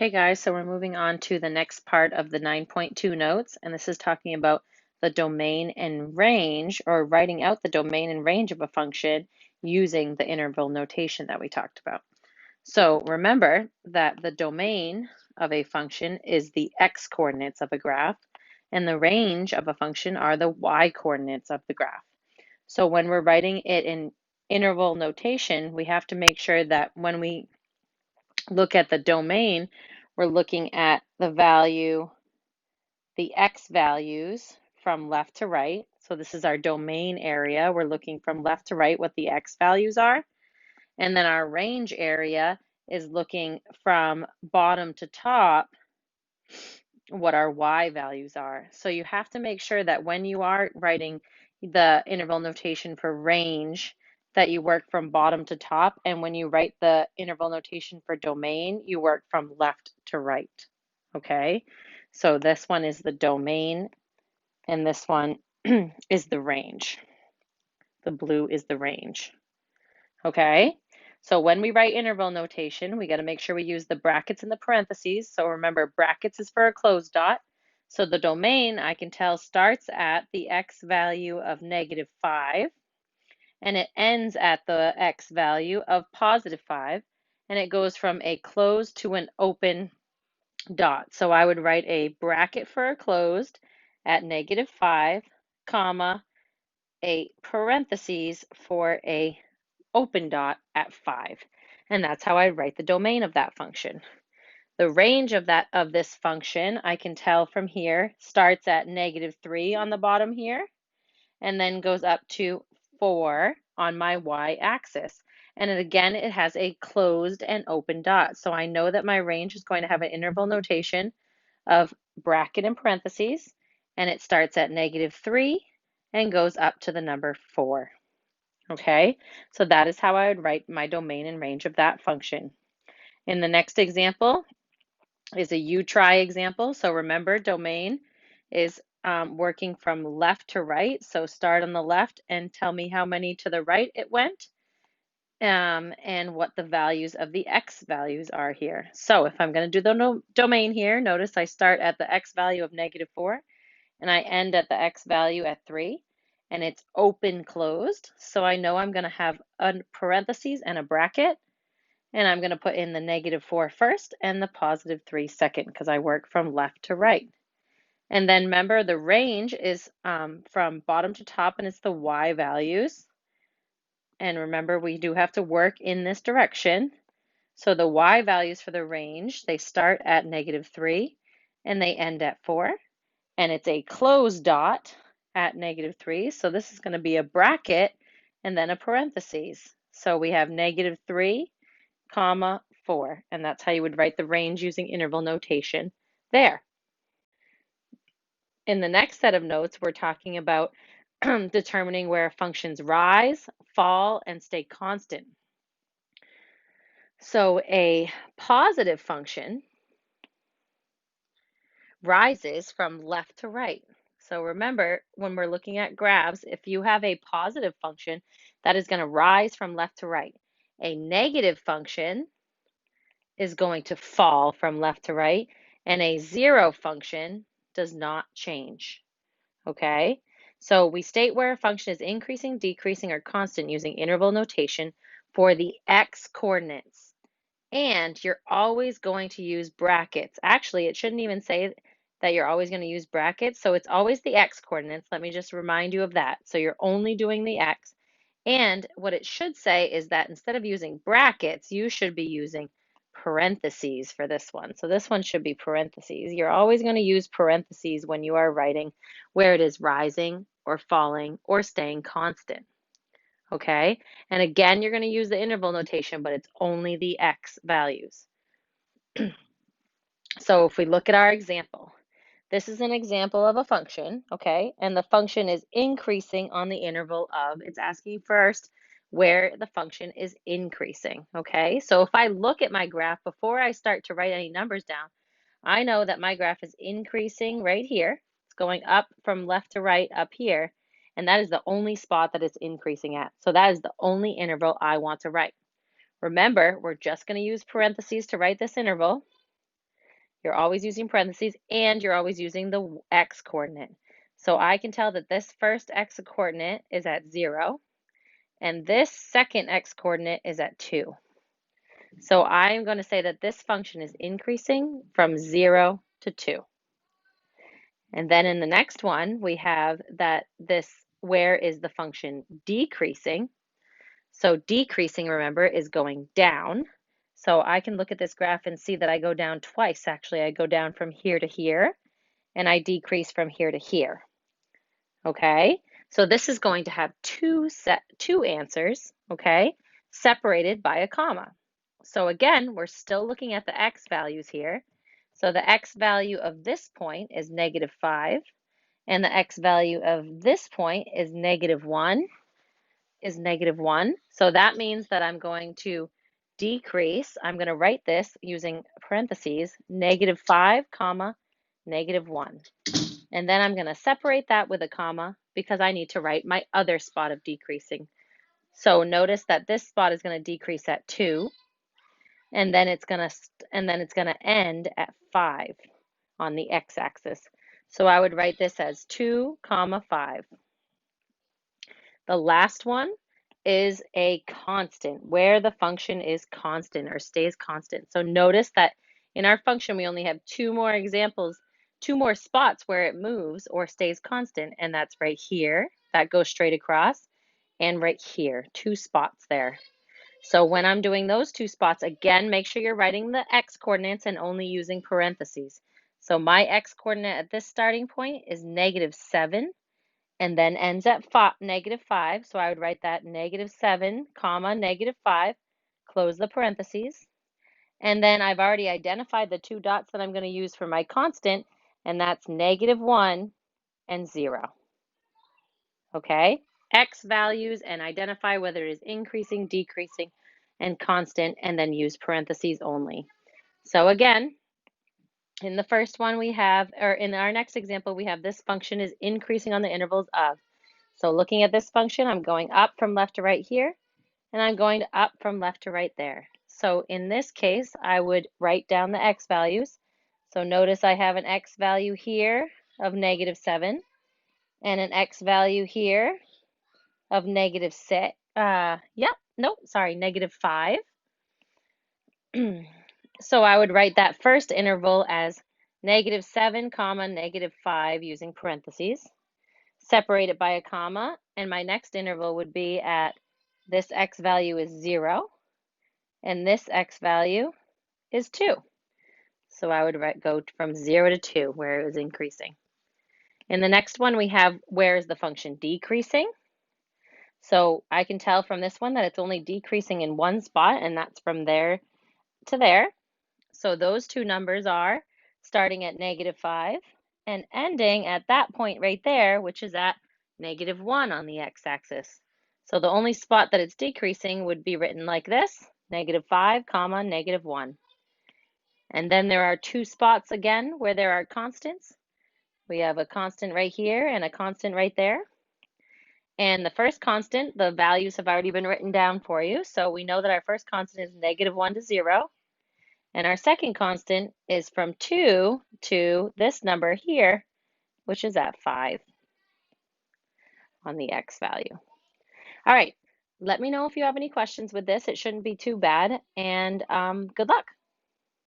Hey guys, so we're moving on to the next part of the 9.2 notes, and this is talking about the domain and range, or writing out the domain and range of a function using the interval notation that we talked about. So remember that the domain of a function is the x coordinates of a graph, and the range of a function are the y coordinates of the graph. So when we're writing it in interval notation, we have to make sure that when we look at the domain, we're looking at the x values from left to right. So this is our domain area. We're looking from left to right what the x values are. And then our range area is looking from bottom to top what our y values are. So you have to make sure that when you are writing the interval notation for range, that you work from bottom to top, and when you write the interval notation for domain, you work from left to right. Okay, so this one is the domain, and this one is the range. The blue is the range. Okay, so when we write interval notation, we got to make sure we use the brackets and the parentheses. So remember, brackets is for a closed dot. So the domain, I can tell, starts at the x value of -5, and it ends at the x value of +5, and it goes from a closed to an open dot. So I would write a bracket for a closed at -5, comma, a parentheses for a open dot at 5. And that's how I write the domain of that function. The range of this function, I can tell from here, starts at -3 on the bottom here, and then goes up to 4 on my y-axis. And again, it has a closed and open dot. So I know that my range is going to have an interval notation of bracket and parentheses, and it starts at -3 and goes up to the number 4. Okay, so that is how I would write my domain and range of that function. In the next example is a u-try example. So remember, domain is working from left to right. So start on the left and tell me how many to the right it went, and what the values of the x values are here. So if I'm going to do the domain here, notice I start at the x value of -4, and I end at the x value at 3, and it's open closed. So I know I'm going to have a parentheses and a bracket, and I'm going to put in the -4 first and the +3 second because I work from left to right. And then remember, the range is from bottom to top, and it's the y values. And remember, we do have to work in this direction. So the y values for the range, they start at -3 and they end at 4. And it's a closed dot at -3. So this is going to be a bracket and then a parentheses. So we have -3, comma, 4. And that's how you would write the range using interval notation there. In the next set of notes, we're talking about determining where functions rise, fall, and stay constant. So a positive function rises from left to right. So remember, when we're looking at graphs, if you have a positive function, that is going to rise from left to right. A negative function is going to fall from left to right, and a zero function does not change. Okay? So we state where a function is increasing, decreasing, or constant using interval notation for the x coordinates. And you're always going to use brackets. Actually, it shouldn't even say that you're always going to use brackets. So it's always the x coordinates. Let me just remind you of that. So you're only doing the x. And what it should say is that instead of using brackets, you should be using parentheses for this one. So this one should be parentheses. You're always going to use parentheses when you are writing where it is rising or falling or staying constant. Okay, and again, you're going to use the interval notation, but it's only the x values. So if we look at our example, this is an example of a function, okay, and the function is increasing on the interval of, it's asking first where the function is increasing, okay? So if I look at my graph before I start to write any numbers down, I know that my graph is increasing right here. It's going up from left to right up here, and that is the only spot that it's increasing at. So that is the only interval I want to write. Remember, we're just going to use parentheses to write this interval. you're always using parentheses, and you're always using the x coordinate. So I can tell that this first x coordinate is at 0, and this second x coordinate is at 2. So I'm going to say that this function is increasing from 0 to 2. And then in the next one, we have that this, where is the function decreasing? So decreasing, remember, is going down. So I can look at this graph and see that I go down twice. Actually, I go down from here to here, and I decrease from here to here. Okay, so this is going to have two answers, okay, separated by a comma. So again, we're still looking at the x values here. So the x value of this point is -5, and the x value of this point is -1, So that means that I'm going to decrease, I'm going to write this using parentheses, -5, comma, -1. And then I'm going to separate that with a comma because I need to write my other spot of decreasing. So notice that this spot is going to decrease at 2, and then it's going to end at 5 on the x-axis. So I would write this as 2, 5. The last one is a constant, where the function is constant or stays constant. So notice that in our function, we only have 2 more examples, 2 more spots where it moves or stays constant, and that's right here, that goes straight across, and right here, 2 spots there. So when I'm doing those 2 spots, again, make sure you're writing the x coordinates and only using parentheses. So my x coordinate at this starting point is -7, and then ends at -5. So I would write that -7, comma, -5, close the parentheses. And then I've already identified the 2 dots that I'm going to use for my constant, and that's -1 and 0. Okay? X values and identify whether it is increasing, decreasing, and constant, and then use parentheses only. So again, in the first one we have, or in our next example, we have this function is increasing on the intervals of. So looking at this function, I'm going up from left to right here, and I'm going up from left to right there. So in this case, I would write down the x values. So notice I have an x value here of -7 and an x value here of -6. -5. So I would write that first interval as -7, comma, -5 using parentheses, separate it by a comma, and my next interval would be at this x value is 0, and this x value is 2. So I would go from 0 to 2, where it was increasing. In the next one, we have where is the function decreasing. So I can tell from this one that it's only decreasing in one spot, and that's from there to there. So those 2 numbers are starting at -5 and ending at that point right there, which is at -1 on the x-axis. So the only spot that it's decreasing would be written like this, -5, comma, -1. And then there are 2 spots again where there are constants. We have a constant right here and a constant right there. And the first constant, the values have already been written down for you. So we know that our first constant is -1 to 0. And our second constant is from 2 to this number here, which is at 5 on the x value. All right, let me know if you have any questions with this. It shouldn't be too bad, and good luck.